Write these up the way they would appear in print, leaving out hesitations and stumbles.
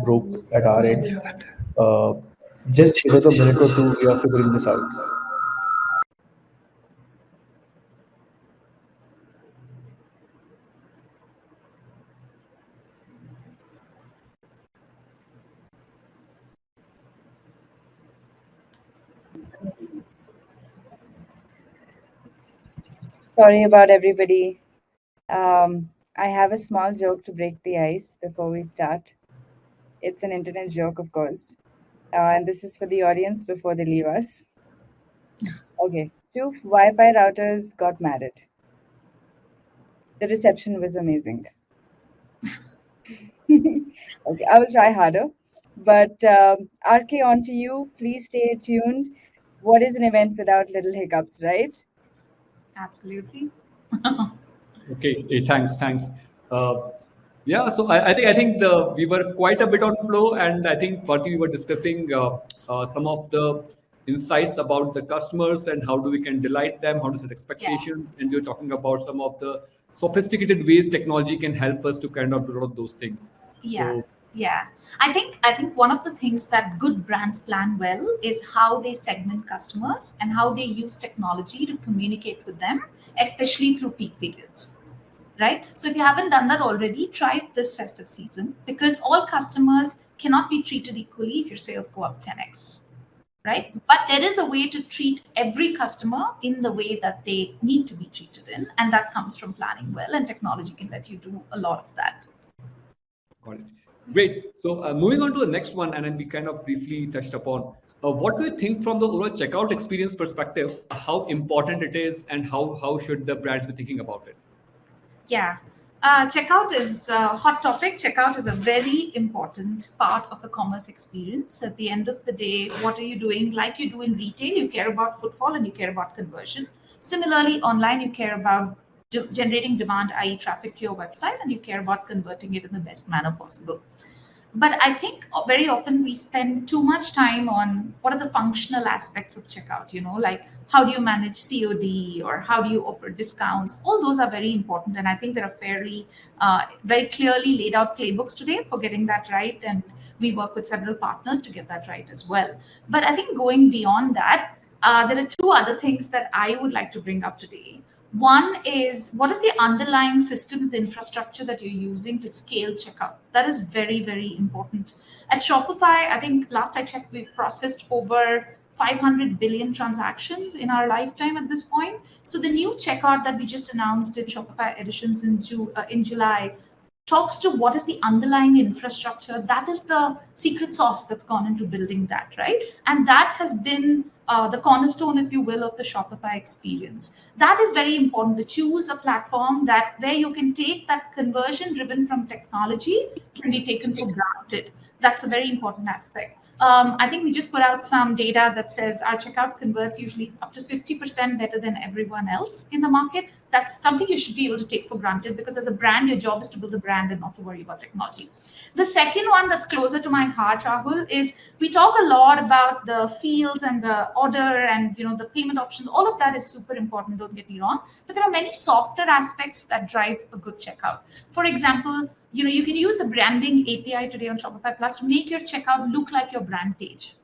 broke at our end. Uh, just give us a minute or two. We are figuring this out. Sorry about everybody. I have a small joke to break the ice before we start. It's an internet joke, of course. And this is for the audience before they leave us. Okay, two Wi Fi routers got married. The reception was amazing. Okay, I will try harder. But RK, on to you. Please stay tuned. What is an event without little hiccups, right? Absolutely. Okay, thanks. Yeah, so I think we were quite a bit on flow, and I think Bharti, we were discussing some of the insights about the customers and how do we can delight them, how to set expectations, and you're talking about some of the sophisticated ways technology can help us to kind of do all of those things. Yeah. I think one of the things that good brands plan well is how they segment customers and how they use technology to communicate with them, especially through peak periods. Right? So if you haven't done that already, try it this festive season, because all customers cannot be treated equally if your sales go up 10x. Right? But there is a way to treat every customer in the way that they need to be treated in, and that comes from planning well, and technology can let you do a lot of that. Got it. Great. So moving on to the next one, and then we kind of briefly touched upon what do you think from the overall checkout experience perspective, how important it is, and how should the brands be thinking about it? Yeah. Checkout is a hot topic. Checkout is a very important part of the commerce experience. At the end of the day, what are you doing? Like you do in retail, you care about footfall and you care about conversion. Similarly, online, you care about generating demand, i.e. traffic to your website, and you care about converting it in the best manner possible. But I think very often we spend too much time on what are the functional aspects of checkout, like how do you manage COD or how do you offer discounts? All those are very important. And I think there are very clearly laid out playbooks today for getting that right. And we work with several partners to get that right as well. But I think going beyond that, there are two other things that I would like to bring up today. One is, what is the underlying systems infrastructure that you're using to scale checkout? That is very, very important. At Shopify, I think last I checked, we've processed over 500 billion transactions in our lifetime at this point. So the new checkout that we just announced in Shopify Editions in July talks to what is the underlying infrastructure. That is the secret sauce that's gone into building that, right? And that has been the cornerstone, if you will, of the Shopify experience. That is very important, to choose a platform where you can take that conversion driven from technology can be taken for granted. That's a very important aspect. I think we just put out some data that says our checkout converts usually up to 50% better than everyone else in the market. That's something you should be able to take for granted, because as a brand, your job is to build a brand and not to worry about technology. The second one that's closer to my heart, Rahul, is we talk a lot about the fields and the order and the payment options. All of that is super important, don't get me wrong. But there are many softer aspects that drive a good checkout. For example, you can use the branding API today on Shopify Plus to make your checkout look like your brand page.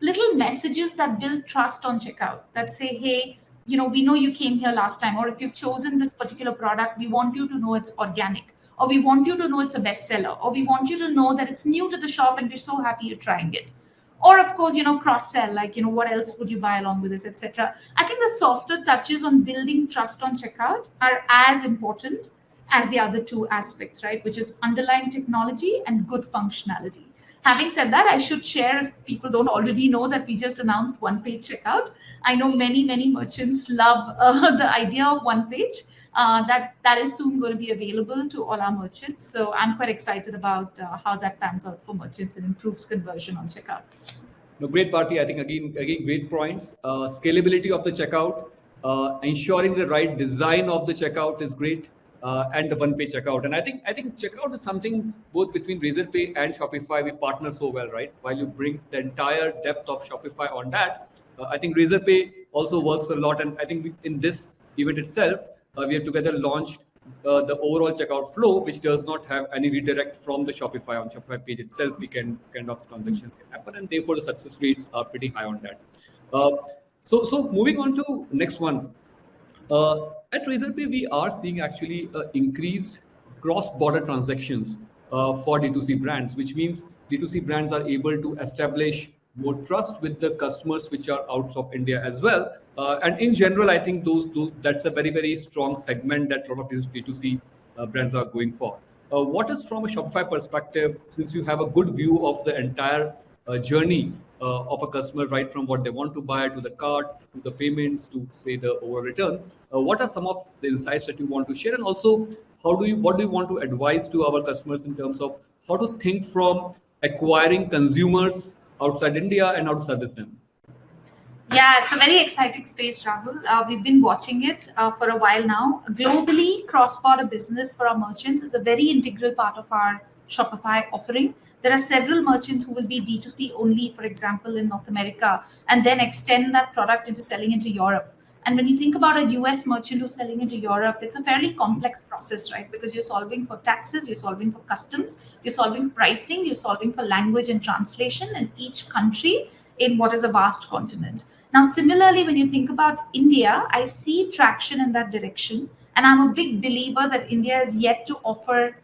Little messages that build trust on checkout that say, hey, we know you came here last time, or if you've chosen this particular product, we want you to know it's organic, or we want you to know it's a bestseller, or we want you to know that it's new to the shop and we're so happy you're trying it. Or of course, cross-sell, like, what else would you buy along with this, etc. I think the softer touches on building trust on checkout are as important as the other two aspects, right? Which is underlying technology and good functionality. Having said that, I should share, if people don't already know, that we just announced one-page checkout. I know many, many merchants love the idea of one page. That is soon going to be available to all our merchants. So I'm quite excited about how that pans out for merchants and improves conversion on checkout. No, great, Bharti. I think again great points. Scalability of the checkout, ensuring the right design of the checkout is great. And the one-page checkout. And I think checkout is something both between Razorpay and Shopify, we partner so well, right? While you bring the entire depth of Shopify on that, I think Razorpay also works a lot. And I think in this event itself, we have together launched the overall checkout flow, which does not have any redirect from the Shopify. On Shopify page itself, we can kind of transactions can happen, and therefore the success rates are pretty high on that. Uh, so moving on to next one. At Razorpay, we are seeing actually increased cross-border transactions for D2C brands, which means D2C brands are able to establish more trust with the customers which are out of India as well. And in general, I think that's a very, very strong segment that a lot of these D2C brands are going for. What is from a Shopify perspective, since you have a good view of the entire journey of a customer, right from what they want to buy to the cart, to the payments, to say the overall return. What are some of the insights that you want to share, and also what do you want to advise to our customers in terms of how to think from acquiring consumers outside India and how to service them? Yeah, it's a very exciting space, Rahul. We've been watching it for a while now. Globally, cross-border business for our merchants is a very integral part of our Shopify offering. There are several merchants who will be D2C only, for example, in North America, and then extend that product into selling into Europe. And when you think about a US merchant who's selling into Europe, it's a fairly complex process, right? Because you're solving for taxes, you're solving for customs, you're solving pricing, you're solving for language and translation in each country in what is a vast continent. Now, similarly, when you think about India, I see traction in that direction. And I'm a big believer that India is yet to offer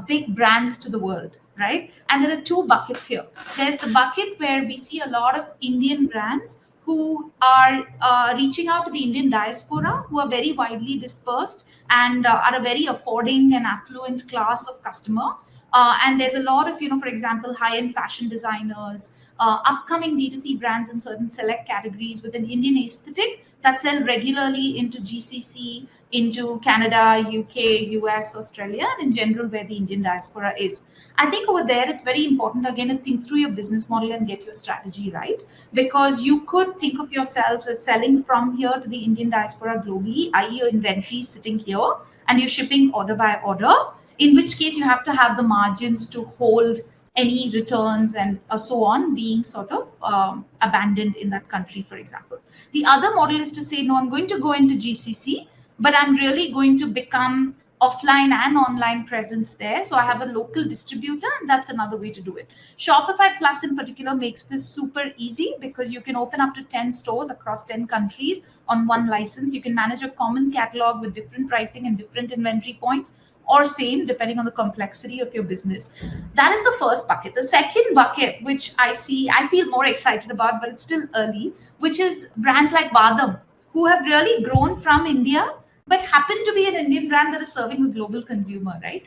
big brands to the world, right? And there are two buckets here. There's the bucket where we see a lot of Indian brands who are reaching out to the Indian diaspora, who are very widely dispersed and are a very affording and affluent class of customer. And there's a lot of, for example, high-end fashion designers, upcoming D2C brands in certain select categories with an Indian aesthetic that sell regularly into GCC, into Canada, UK, US, Australia, and in general where the Indian diaspora is. I think over there, it's very important, again, to think through your business model and get your strategy right. Because you could think of yourselves as selling from here to the Indian diaspora globally, i.e. your inventory is sitting here and you're shipping order by order, in which case you have to have the margins to hold any returns and so on being sort of abandoned in that country, for example. The other model is to say, no, I'm going to go into GCC, but I'm really going to become offline and online presence there. So I have a local distributor, and that's another way to do it. Shopify Plus in particular makes this super easy because you can open up to 10 stores across 10 countries on one license. You can manage a common catalog with different pricing and different inventory points, or same, depending on the complexity of your business. That is the first bucket. The second bucket, which I feel more excited about, but it's still early, which is brands like Badam, who have really grown from India, but happen to be an Indian brand that is serving a global consumer, right?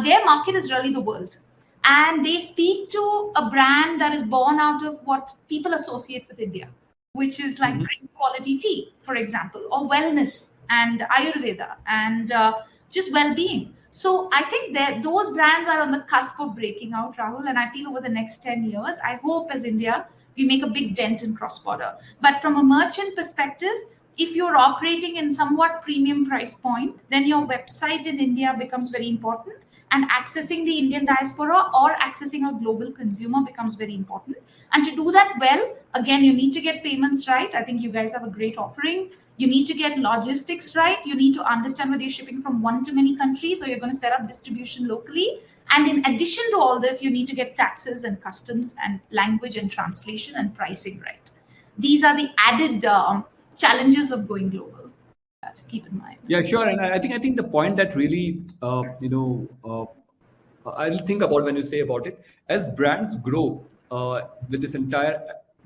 Their market is really the world. And they speak to a brand that is born out of what people associate with India, which is like great quality tea, for example, or wellness and Ayurveda and just well-being. So I think that those brands are on the cusp of breaking out, Rahul. And I feel over the next 10 years, I hope as India, we make a big dent in cross-border. But from a merchant perspective, if you're operating in somewhat premium price point, then your website in India becomes very important, and accessing the Indian diaspora or accessing a global consumer becomes very important. And to do that well, again, you need to get payments right. I think you guys have a great offering. You need to get logistics right. You need to understand whether you're shipping from one to many countries or you're going to set up distribution locally. And in addition to all this, you need to get taxes and customs and language and translation and pricing right. These are the added challenges of going global to keep in mind. Yeah, sure. And I think the point that really I'll think about when you say about it, as brands grow with this entire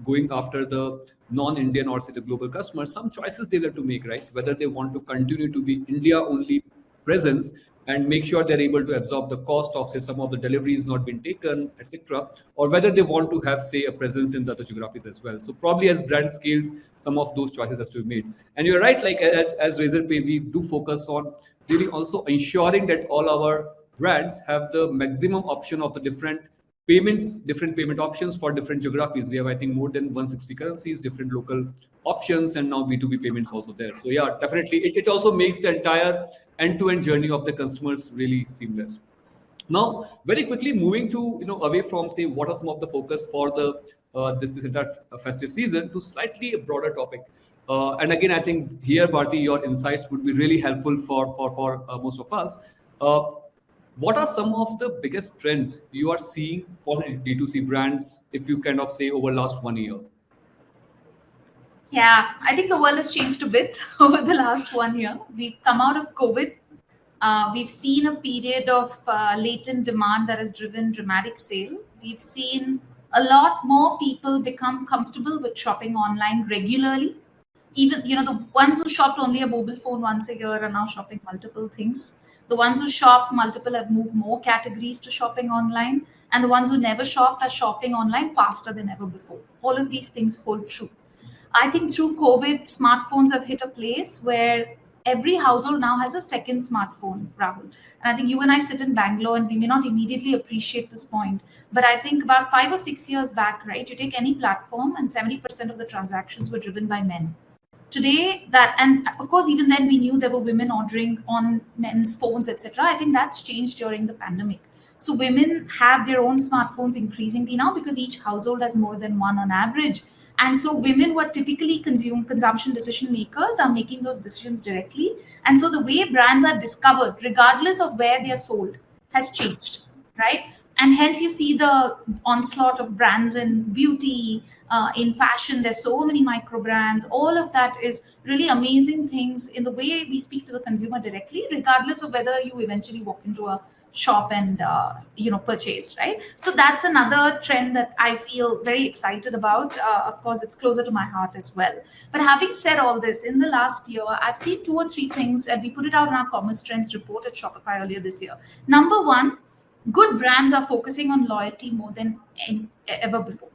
going after the non-Indian or say the global customers, some choices they have to make, right? Whether they want to continue to be India only presence and make sure they're able to absorb the cost of say some of the deliveries not being taken, etc., or whether they want to have say a presence in the other geographies as well. So probably as brand scales, some of those choices has to be made. And you're right, like as Razorpay, we do focus on really also ensuring that all our brands have the maximum option of the different payment options for different geographies. We have, I think, more than 160 currencies, different local options, and now B2B payments also there. So yeah, definitely, it also makes the entire end-to-end journey of the customers really seamless. Now, very quickly moving to away from say what are some of the focus for the this entire festive season to slightly a broader topic. And again, I think here, Bharti, your insights would be really helpful for most of us. What are some of the biggest trends you are seeing for D2C brands, if you kind of say over last 1 year? Yeah, I think the world has changed a bit over the last 1 year. We've come out of COVID. We've seen a period of latent demand that has driven dramatic sale. We've seen a lot more people become comfortable with shopping online regularly. Even the ones who shopped only a mobile phone once a year are now shopping multiple things. The ones who shop multiple have moved more categories to shopping online, and the ones who never shopped are shopping online faster than ever before. All of these things hold true. I think through COVID, smartphones have hit a place where every household now has a second smartphone, Rahul. And I think you and I sit in Bangalore and we may not immediately appreciate this point. But I think about 5 or 6 years back, right, you take any platform and 70% of the transactions were driven by men. Today, that, and of course, even then we knew there were women ordering on men's phones, etc. I think that's changed during the pandemic. So women have their own smartphones increasingly now because each household has more than one on average. And so women who are typically consumption decision makers are making those decisions directly. And so the way brands are discovered, regardless of where they are sold, has changed, right? And hence you see the onslaught of brands in beauty, in fashion. There's so many micro brands. All of that is really amazing things in the way we speak to the consumer directly, regardless of whether you eventually walk into a shop and purchase, right? So that's another trend that I feel very excited about. Of course, it's closer to my heart as well. But having said all this, in the last year, I've seen 2 or 3 things, and we put it out in our commerce trends report at Shopify earlier this year. Number one, good brands are focusing on loyalty more than ever before.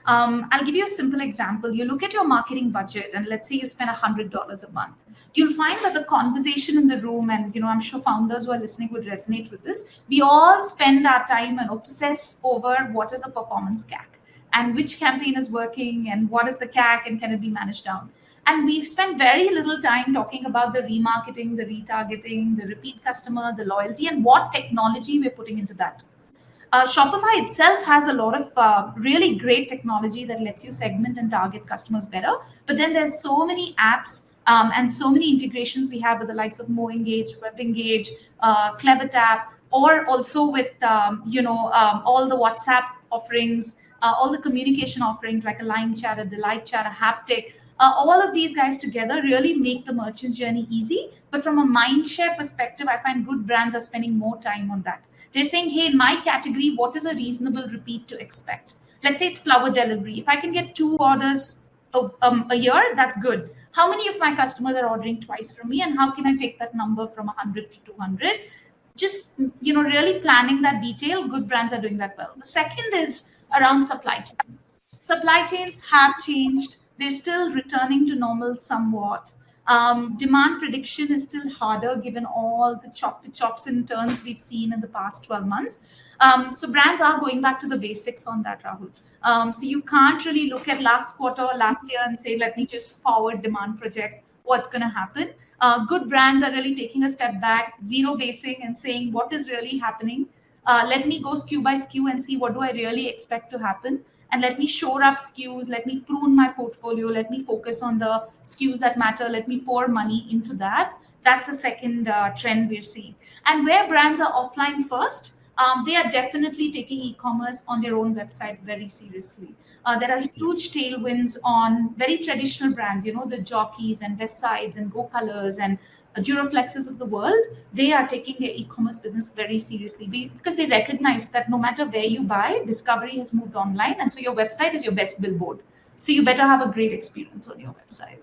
I'll give you a simple example. You look at your marketing budget, and let's say you spend $100 a month. You'll find that the conversation in the room, and I'm sure founders who are listening would resonate with this. We all spend our time and obsess over what is the performance CAC and which campaign is working and what is the CAC and can it be managed down. And we've spent very little time talking about the remarketing, the retargeting, the repeat customer, the loyalty, and what technology we're putting into that. Shopify itself has a lot of really great technology that lets you segment and target customers better. But then there's so many apps and so many integrations we have with the likes of MoEngage, WebEngage, CleverTap, or also with all the WhatsApp offerings, all the communication offerings like a Line Chat, a Delight Chat, a Haptic. All of these guys together really make the merchant's journey easy. But from a mindshare perspective, I find good brands are spending more time on that. They're saying, hey, in my category, what is a reasonable repeat to expect? Let's say it's flower delivery. If I can get 2 orders a year, that's good. How many of my customers are ordering twice from me, and how can I take that number from 100 to 200? Just, really planning that detail. Good brands are doing that well. The second is around supply chain. Supply chains have changed. They're still returning to normal somewhat. Demand prediction is still harder given all the chops and turns we've seen in the past 12 months. So brands are going back to the basics on that, Rahul. So you can't really look at last quarter or last year and say, let me just forward demand project what's going to happen. Good brands are really taking a step back, zero basing and saying what is really happening. Let me go SKU by SKU and see what do I really expect to happen. And let me shore up SKUs, let me prune my portfolio, let me focus on the SKUs that matter, let me pour money into that. That's a second trend we're seeing. And where brands are offline first, they are definitely taking e-commerce on their own website very seriously. There are huge tailwinds on very traditional brands, the Jockeys and Westsides and Go Colors and Duraflexes of the world. They are taking their e-commerce business very seriously because they recognize that no matter where you buy, discovery has moved online. And so your website is your best billboard. So you better have a great experience on your website.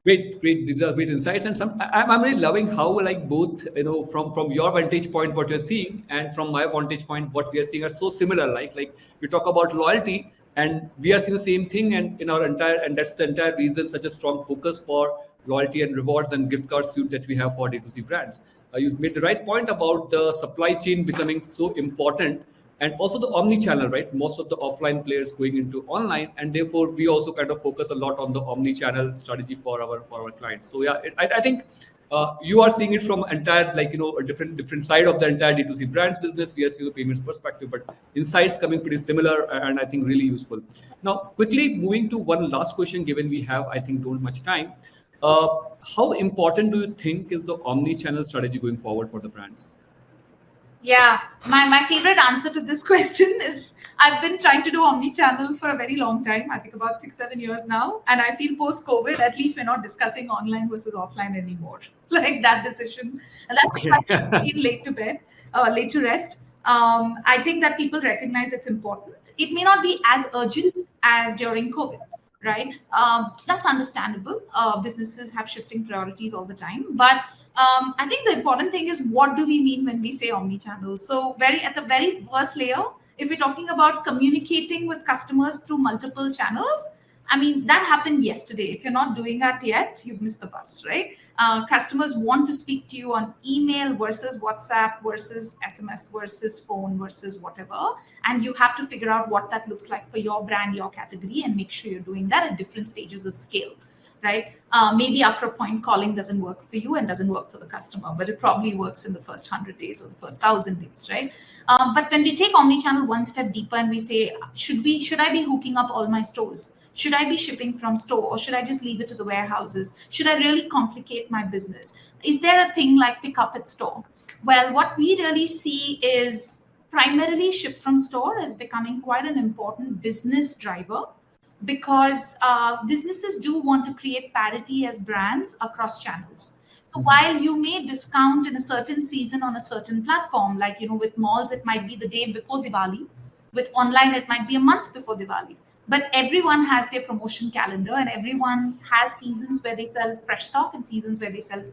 Great. These are great insights, and I'm really loving how both from your vantage point what you're seeing and from my vantage point what we are seeing are so similar. Like we talk about loyalty, and we are seeing the same thing, and that's the entire reason such a strong focus for loyalty and rewards and gift card suite that we have for D2C brands. You made the right point about the supply chain becoming so important. And also the omni-channel, right? Most of the offline players going into online, and therefore we also kind of focus a lot on the omni-channel strategy for our clients. So yeah, I think you are seeing it from entire, like, a different side of the entire D2C brands business. We are seeing the payments perspective, but insights coming pretty similar, and I think really useful. Now, quickly moving to one last question, given we have, I think, don't much time. Uh, how important do you think is the omni-channel strategy going forward for the brands? Yeah, my favorite answer to this question is I've been trying to do omni-channel for a very long time. I think about 6-7 years now, and I feel post-COVID, at least we're not discussing online versus offline anymore. Like that decision, and that's why I feel late to bed, late to rest. I think that people recognize it's important. It may not be as urgent as during COVID, right? That's understandable. Businesses have shifting priorities all the time, but I think the important thing is what do we mean when we say omni-channel? So very at the very first layer, if we're talking about communicating with customers through multiple channels, I mean, that happened yesterday. If you're not doing that yet, you've missed the bus, right? Customers want to speak to you on email versus WhatsApp versus SMS versus phone versus whatever. And you have to figure out what that looks like for your brand, your category, and make sure you're doing that at different stages of scale, right? Maybe after a point, calling doesn't work for you and doesn't work for the customer, but it probably works in the first 100 days or the first 1,000 days, right? But when we take omnichannel one step deeper and we say, should I be hooking up all my stores? Should I be shipping from store, or should I just leave it to the warehouses? Should I really complicate my business? Is there a thing like pick up at store? Well, what we really see is primarily ship from store is becoming quite an important business driver, because businesses do want to create parity as brands across channels. So while you may discount in a certain season on a certain platform, like with malls it might be the day before Diwali, with online it might be a month before Diwali, but everyone has their promotion calendar, and everyone has seasons where they sell fresh stock and seasons where they sell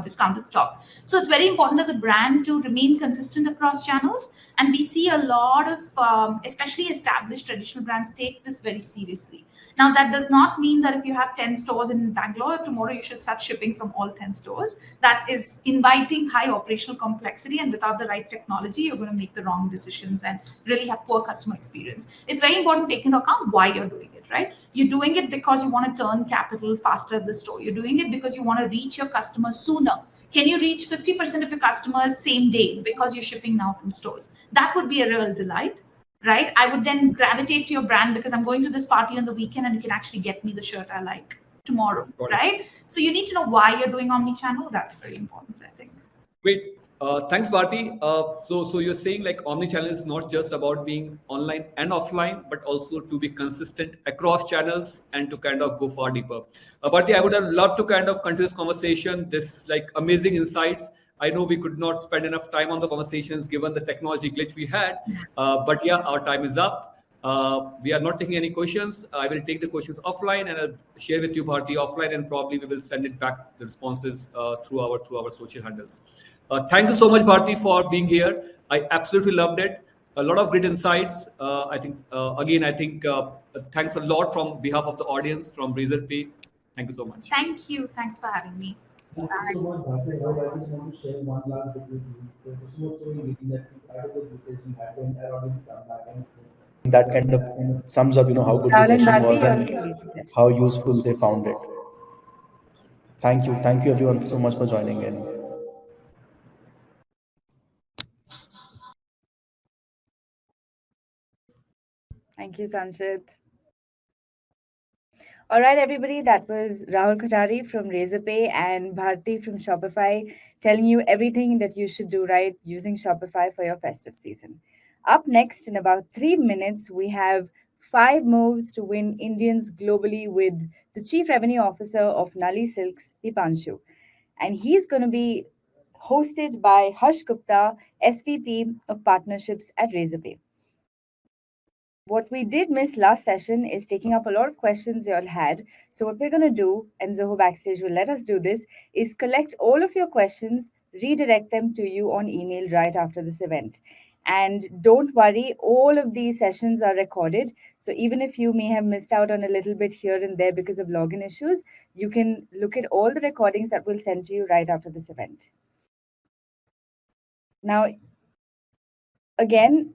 discounted stock. So it's very important as a brand to remain consistent across channels, and we see a lot of especially established traditional brands take this very seriously. Now, that does not mean that if you have 10 stores in Bangalore, tomorrow you should start shipping from all 10 stores. That is inviting high operational complexity, and without the right technology, you're going to make the wrong decisions and really have poor customer experience. It's very important to take into account why you're doing it, right? You're doing it because you want to turn capital faster at the store. You're doing it because you want to reach your customers sooner. Can you reach 50% of your customers same day because you're shipping now from stores? That would be a real delight, right? I would then gravitate to your brand because I'm going to this party on the weekend and you can actually get me the shirt I like tomorrow, right? So you need to know why you're doing omni-channel. That's very important, I think. Great. Thanks, Bharti. So you're saying like omni-channel is not just about being online and offline, but also to be consistent across channels and to kind of go far deeper. Bharti, I would have loved to kind of continue this conversation, this like amazing insights. I know we could not spend enough time on the conversations given the technology glitch we had, but yeah, our time is up. We are not taking any questions. I will take the questions offline and I'll share with you, Bharti, offline, and probably we will send it back the responses through our social handles. Thank you so much, Bharti, for being here. I absolutely loved it. A lot of great insights. I think thanks a lot from behalf of the audience from Razorpay. Thank you so much. Thank you. Thanks for having me. Thank you so much, Bharti. I just want to share one last bit with you. The session was so engaging that in spite of the glitches we had, the entire audience come back, and that kind of sums up, how good the session was and how useful they found it. Thank you everyone so much for joining in. Thank you, Sanchit. All right, everybody, that was Rahul Khatari from Razorpay and Bharti from Shopify telling you everything that you should do right using Shopify for your festive season. Up next, in about 3 minutes, we have 5 moves to win Indians globally with the Chief Revenue Officer of Nali Silks, Dipanshu. And he's going to be hosted by Harsh Gupta, SVP of Partnerships at Razorpay. What we did miss last session is taking up a lot of questions you all had. So what we're going to do, and Zoho Backstage will let us do this, is collect all of your questions, redirect them to you on email right after this event. And don't worry, all of these sessions are recorded. So even if you may have missed out on a little bit here and there because of login issues, you can look at all the recordings that we'll send to you right after this event. Now, again,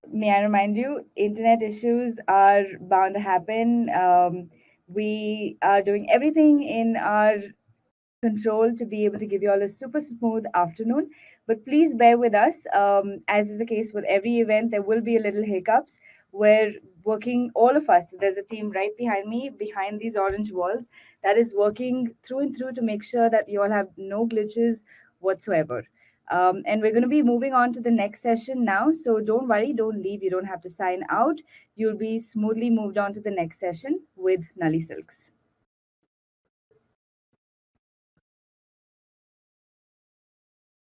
may I remind you, internet issues are bound to happen. We are doing everything in our control to be able to give you all a super smooth afternoon. But please bear with us. As is the case with every event, there will be a little hiccups. We're working, all of us. There's a team right behind me, behind these orange walls, that is working through and through to make sure that you all have no glitches whatsoever. And we're going to be moving on to the next session now. So don't worry, don't leave. You don't have to sign out. You'll be smoothly moved on to the next session with Nali Silks.